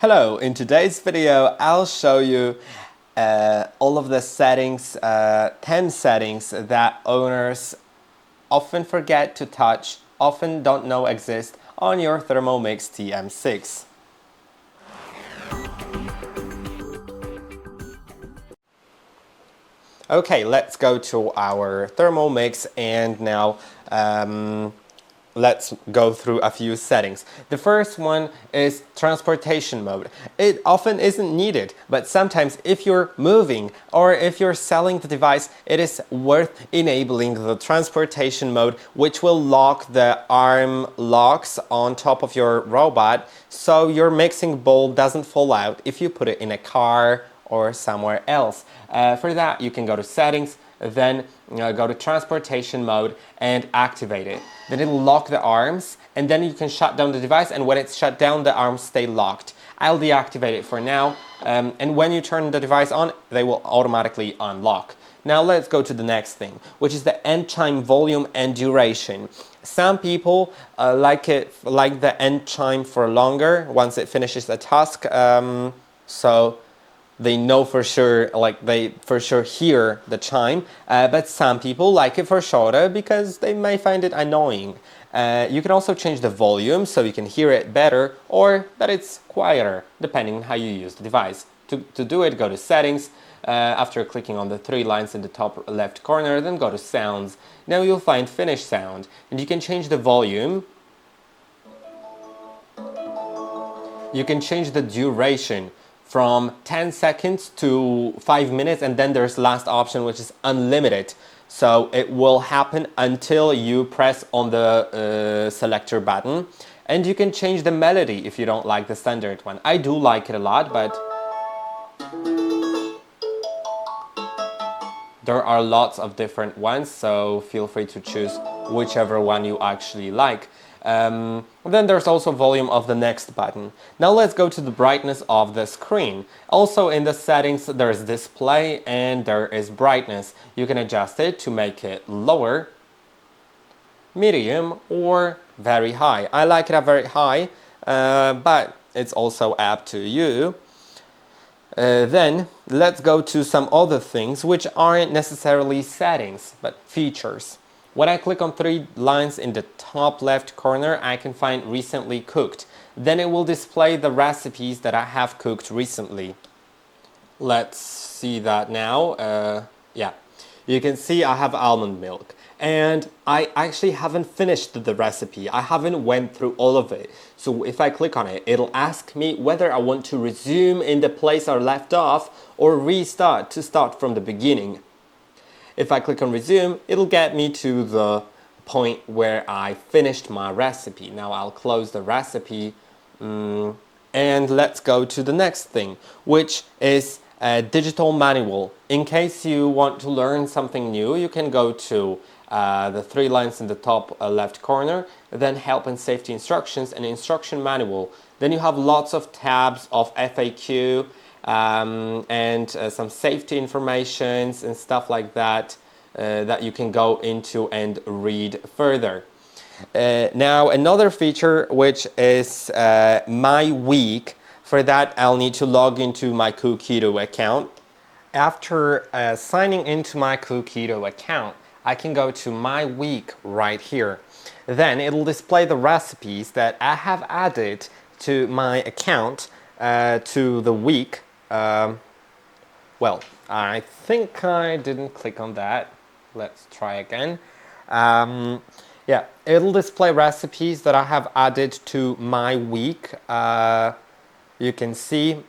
Hello, in today's video I'll show you all of the settings, 10 settings that owners often forget to touch, often don't know exist on your ThermoMix TM6. Okay, let's go to our ThermoMix and now let's go through a few settings. The first one is transportation mode. It often isn't needed, but sometimes if you're moving or if you're selling the device, it is worth enabling the transportation mode, which will lock the arm locks on top of your robot so your mixing bowl doesn't fall out if you put it in a car or somewhere else. For that, you can go to settings, then go to transportation mode and activate it. Then it'll lock the arms and then you can shut down the device, and when it's shut down the arms stay locked. I'll deactivate it for now, and when you turn the device on they will automatically unlock. Now let's go to the next thing, which is the end chime volume and duration. Some people like the end chime for longer once it finishes a task, so they know for sure, they for sure hear the chime, but some people like it for shorter because they may find it annoying. You can also change the volume so you can hear it better or that it's quieter, depending on how you use the device. To do it, go to settings, after clicking on the three lines in the top left corner, then go to sounds. Now you'll find finish sound, and you can change the volume. You can change the duration from 10 seconds to 5 minutes, and then there's last option, which is unlimited. So it will happen until you press on the selector button. And you can change the melody if you don't like the standard one. I do like it a lot, but there are lots of different ones, so feel free to choose whichever one you actually like. Then there's also volume of the next button. Now let's go to the brightness of the screen. Also in the settings there's display and there is brightness. You can adjust it to make it lower, medium or very high. I like it at very high, but it's also up to you. Then let's go to some other things which aren't necessarily settings but features. When I click on three lines in the top left corner, I can find recently cooked. Then it will display the recipes that I have cooked recently. Let's see that now. Yeah, you can see I have almond milk. And I actually haven't finished the recipe. I haven't went through all of it. So if I click on it, it'll ask me whether I want to resume in the place I left off or restart to start from the beginning. If I click on resume, it'll get me to the point where I finished my recipe. Now I'll close the recipe and let's go to the next thing, which is a digital manual. In case you want to learn something new, you can go to the three lines in the top left corner, then help and safety instructions and instruction manual. Then you have lots of tabs of FAQ, and some safety informations and stuff like that that you can go into and read further. Now another feature, which is my week. For that I'll need to log into my Cookidoo account. After signing into my Cookidoo account, I can go to my week right here. Then it'll display the recipes that I have added to my account to the week. Well, I think I didn't click on that. Let's try again. Yeah, it'll display recipes that I have added to my week. You can see,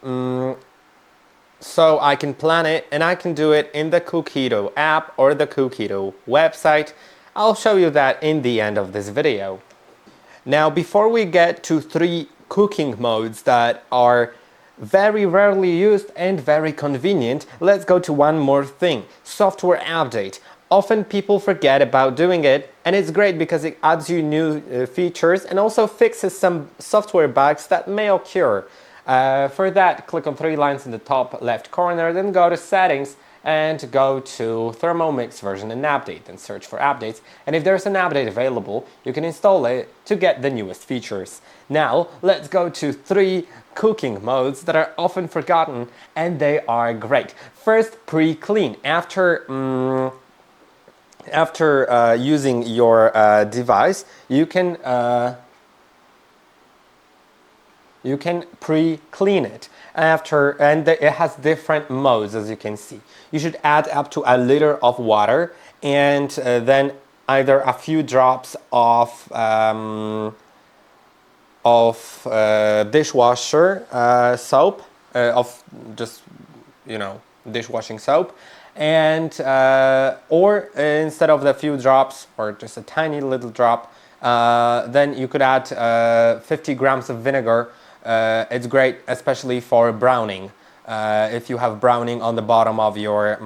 so I can plan it and I can do it in the Cookidoo app or the Cookidoo website. I'll show you that in the end of this video. Now, before we get to three cooking modes that are very rarely used and very convenient, let's go to one more thing: software update. Often people forget about doing it, and it's great because it adds you new features and also fixes some software bugs that may occur. For that, click on three lines in the top left corner, then go to settings and go to ThermoMix version and update, and search for updates. And if there's an update available, you can install it to get the newest features. Now, let's go to 3 cooking modes that are often forgotten, and they are great. First, pre-clean. After using your device, you can pre-clean it and it has different modes, as you can see. You should add up to a liter of water, and then either a few drops of dishwasher soap, of just, dishwashing soap, and or instead of the few drops, or just a tiny little drop, then you could add 50 grams of vinegar. It's great, especially for browning. If you have browning on the bottom of your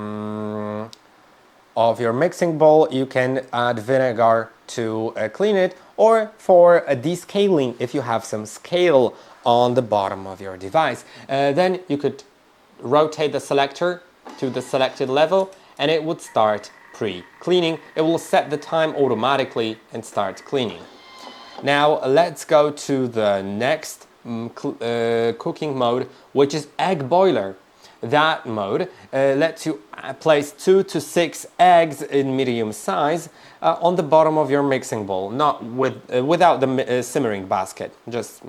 mixing bowl, you can add vinegar to clean it, or for descaling, if you have some scale on the bottom of your device. Then you could rotate the selector to the selected level, and it would start pre-cleaning. It will set the time automatically and start cleaning. Now let's go to the next cooking mode, which is egg boiler. That mode lets you place 2 to 6 eggs in medium size on the bottom of your mixing bowl, not without the simmering basket, just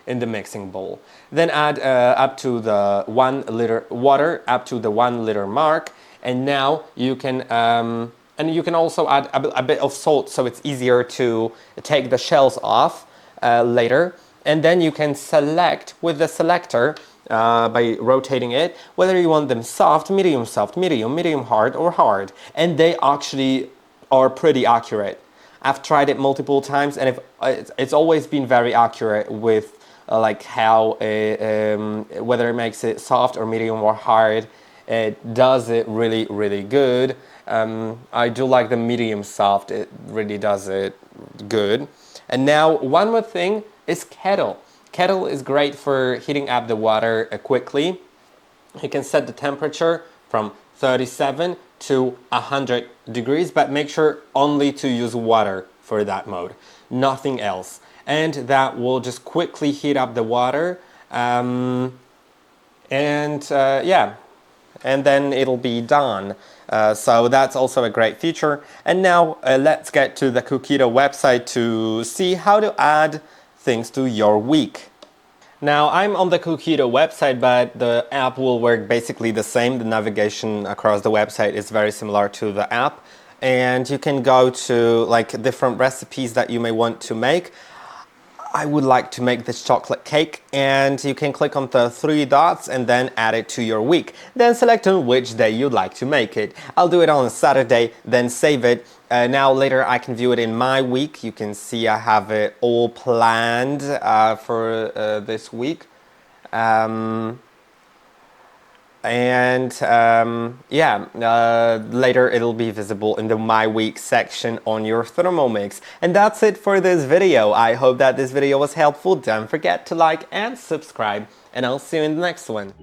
in the mixing bowl. Then add up to the 1 liter water, up to the 1 liter mark, and now you can also add a bit of salt, so it's easier to take the shells off later. And then you can select with the selector by rotating it whether you want them soft, medium, medium hard, or hard. And they actually are pretty accurate. I've tried it multiple times, and it's always been very accurate with like how whether it makes it soft or medium or hard. It does it really, really good. I do like the medium soft. It really does it good. And now one more thing is Kettle. Kettle is great for heating up the water quickly. You can set the temperature from 37 to 100 degrees, but make sure only to use water for that mode, nothing else. And that will just quickly heat up the water, and then it'll be done. So that's also a great feature. And now let's get to the Cookidoo website to see how to add things to your week. Now I'm on the Cookidoo website, but the app will work basically the same. The navigation across the website is very similar to the app, and you can go to like different recipes that you may want to make. I would like to make this chocolate cake, and you can click on the 3 dots and then add it to your week. Then select on which day you'd like to make it. I'll do it on a Saturday, then save it. Now later I can view it in my week. You can see I have it all planned for this week. Later it'll be visible in the My Week section on your ThermoMix. And that's it for this video. I hope that this video was helpful. Don't forget to like and subscribe, and I'll see you in the next one.